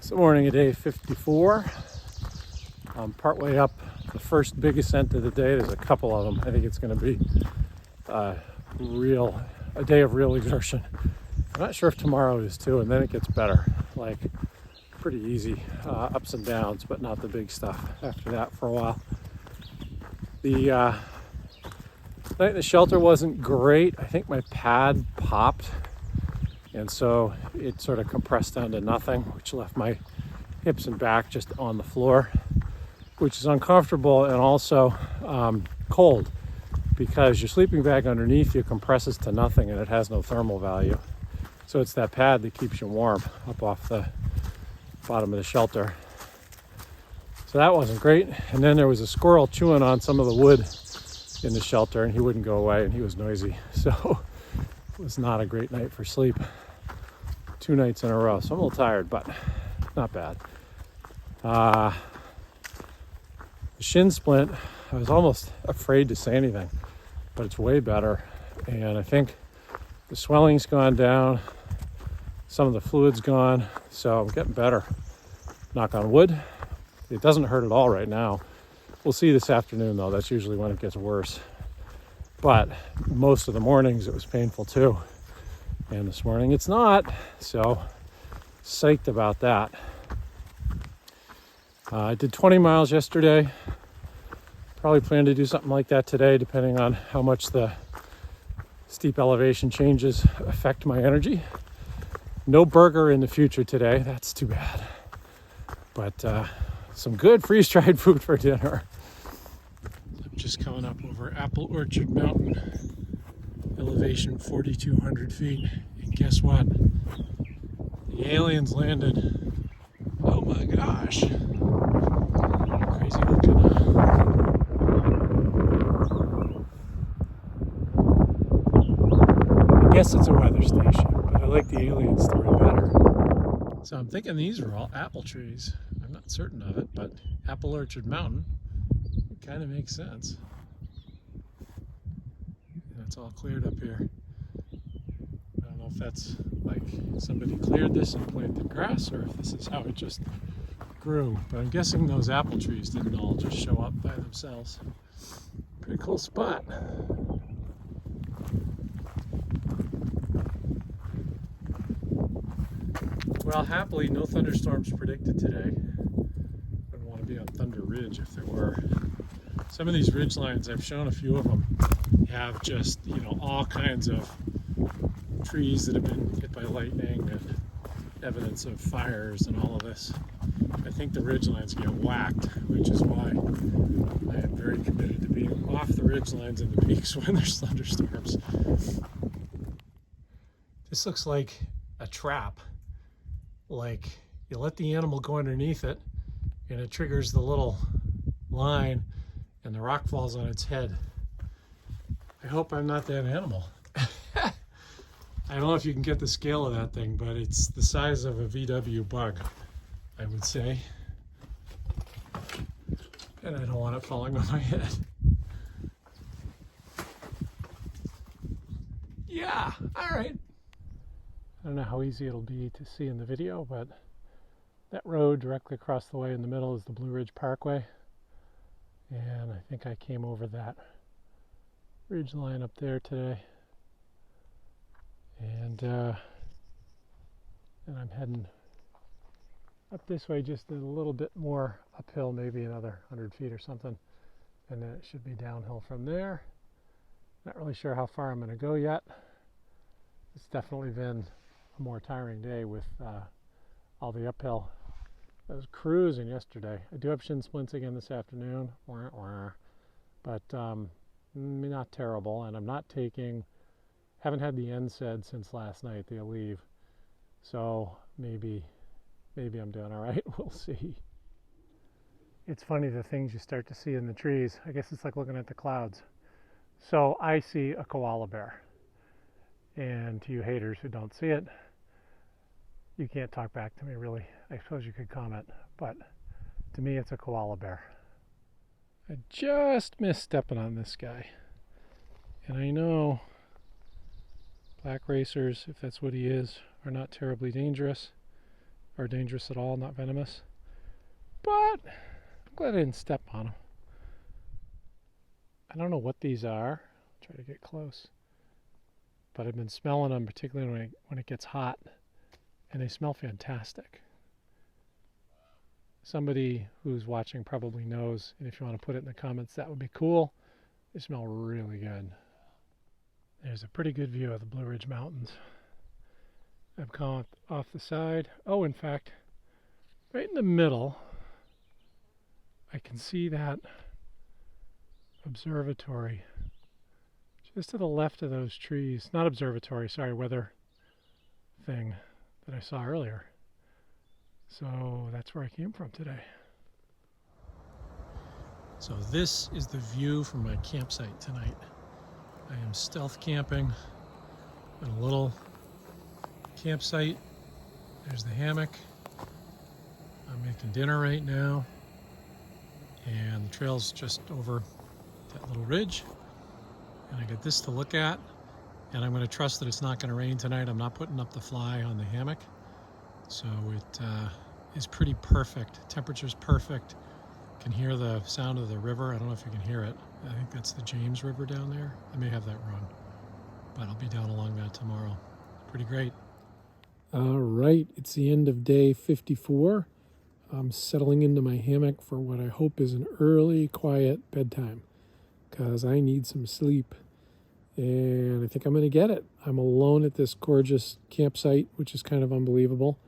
It's the morning of day 54. I'm partway up the first big ascent of the day. There's a couple of them. I think it's going to be a day of real exertion. I'm not sure if tomorrow is too, and then it gets better. Like pretty easy ups and downs, but not the big stuff after that for a while. The night in the shelter wasn't great. I think my pad popped, and so it sort of compressed down to nothing, which left my hips and back just on the floor, which is uncomfortable and also cold, because your sleeping bag underneath you compresses to nothing and it has no thermal value. So it's that pad that keeps you warm up off the bottom of the shelter. So that wasn't great. And then there was a squirrel chewing on some of the wood in the shelter, and he wouldn't go away, and he was noisy. So it was not a great night for sleep. 2 nights in a row. So I'm a little tired, but not bad. The shin splint, I was almost afraid to say anything, but it's way better. And I think the swelling's gone down, some of the fluid's gone, so I'm getting better. Knock on wood. It doesn't hurt at all right now. We'll see this afternoon though. That's usually when it gets worse. But most of the mornings it was painful too. And this morning it's not. So psyched about that. I did 20 miles yesterday. Probably plan to do something like that today, depending on how much the steep elevation changes affect my energy. No burger in the future today. That's too bad. But some good freeze-dried food for dinner. I'm just coming up over Apple Orchard Mountain, elevation 4,200 feet. And guess what? The aliens landed. Oh my gosh. Crazy looking. I guess it's a weather station, but I like the alien story better. So I'm thinking these are all apple trees. I'm not certain of it, but Apple Orchard Mountain, it kind of makes sense. And it's all cleared up here. I don't know if that's like somebody cleared this and planted grass, or if this is how it just grew. But I'm guessing those apple trees didn't all just show up by themselves. Pretty cool spot. Well, happily, no thunderstorms predicted today. Wouldn't want to be on Thunder Ridge if there were. Some of these ridge lines, I've shown a few of them, have just, all kinds of trees that have been hit by lightning and evidence of fires and all of this. I think the ridge lines get whacked, which is why I am very committed to being off the ridge lines and the peaks when there's thunderstorms. This looks like a trap. Like you let the animal go underneath it and it triggers the little line and the rock falls on its head. I hope I'm not that animal. I don't know if you can get the scale of that thing, but it's the size of a VW bug, I would say. And I don't want it falling on my head. Yeah, all right. I don't know how easy it'll be to see in the video, but that road directly across the way in the middle is the Blue Ridge Parkway. And I think I came over that ridge line up there today. And I'm heading up this way just a little bit more uphill, maybe another 100 feet or something. And then it should be downhill from there. Not really sure how far I'm going to go yet. It's definitely been a more tiring day with all the uphill. I was cruising yesterday. I do have shin splints again this afternoon, but not terrible. And I'm not haven't had the NSAID since last night, the Aleve. So maybe I'm doing all right. We'll see. It's funny the things you start to see in the trees. I guess it's like looking at the clouds. So I see a koala bear. And to you haters who don't see it, you can't talk back to me really. I suppose you could comment, but to me it's a koala bear. I just missed stepping on this guy. And I know black racers, if that's what he is, are not terribly dangerous. are dangerous at all, not venomous. But I'm glad I didn't step on them. I don't know what these are. I'll try to get close. But I've been smelling them, particularly when it gets hot, and they smell fantastic. Somebody who's watching probably knows, and if you want to put it in the comments, that would be cool. They smell really good. There's a pretty good view of the Blue Ridge Mountains. I've come off the side. Oh, in fact, right in the middle, I can see that observatory just to the left of those trees. Not observatory, sorry, weather thing that I saw earlier. So that's where I came from today. So this is the view from my campsite tonight. I am stealth camping in a little campsite. There's the hammock. I'm making dinner right now. And the trail's just over that little ridge. And I got this to look at. And I'm going to trust that it's not going to rain tonight. I'm not putting up the fly on the hammock. So it is pretty perfect. Temperature's perfect. You can hear the sound of the river. I don't know if you can hear it. I think that's the James River down there. I may have that wrong. But I'll be down along that tomorrow. Pretty great. All right, it's the end of day 54. I'm settling into my hammock for what I hope is an early, quiet bedtime, because I need some sleep, and I think I'm going to get it. I'm alone at this gorgeous campsite, which is kind of unbelievable.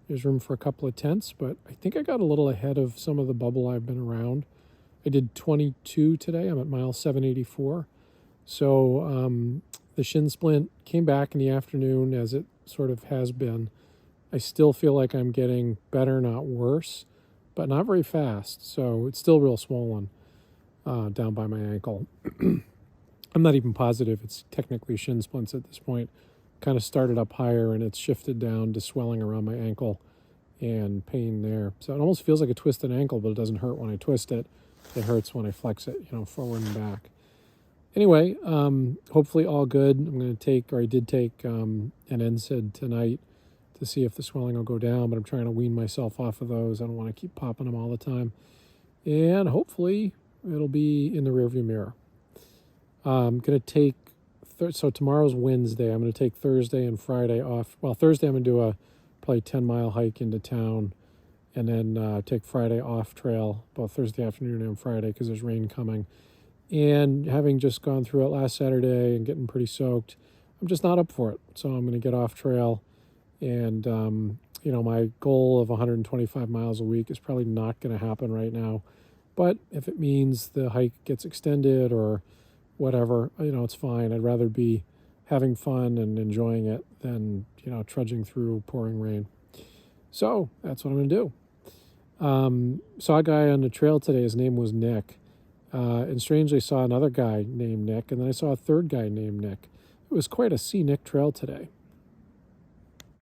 There's room for a couple of tents, but I think I got a little ahead of some of the bubble I've been around. I did 22 today. I'm at mile 784. So the shin splint came back in the afternoon, as it sort of has been. I still feel like I'm getting better, not worse, but not very fast. So it's still real swollen down by my ankle. I'm not even positive it's technically shin splints at this point. Kind of started up higher and it's shifted down to swelling around my ankle and pain there. So it almost feels like a twisted ankle, but it doesn't hurt when I twist it. It hurts when I flex it, forward and back. Anyway, hopefully all good. I'm going to take, or I did take an NSAID tonight to see if the swelling will go down, but I'm trying to wean myself off of those. I don't want to keep popping them all the time. And hopefully it'll be in the rearview mirror. I'm going to take, so tomorrow's Wednesday. I'm going to take Thursday and Friday off. Well, Thursday I'm going to do a probably 10-mile hike into town, and then take Friday off trail, both Thursday afternoon and Friday, because there's rain coming. And having just gone through it last Saturday and getting pretty soaked, I'm just not up for it. So I'm going to get off trail. And, my goal of 125 miles a week is probably not going to happen right now. But if it means the hike gets extended or whatever, it's fine. I'd rather be having fun and enjoying it than, trudging through pouring rain. So that's what I'm going to do. Saw a guy on the trail today. His name was Nick. And strangely saw another guy named Nick. And then I saw a third guy named Nick. It was quite a scenic trail today.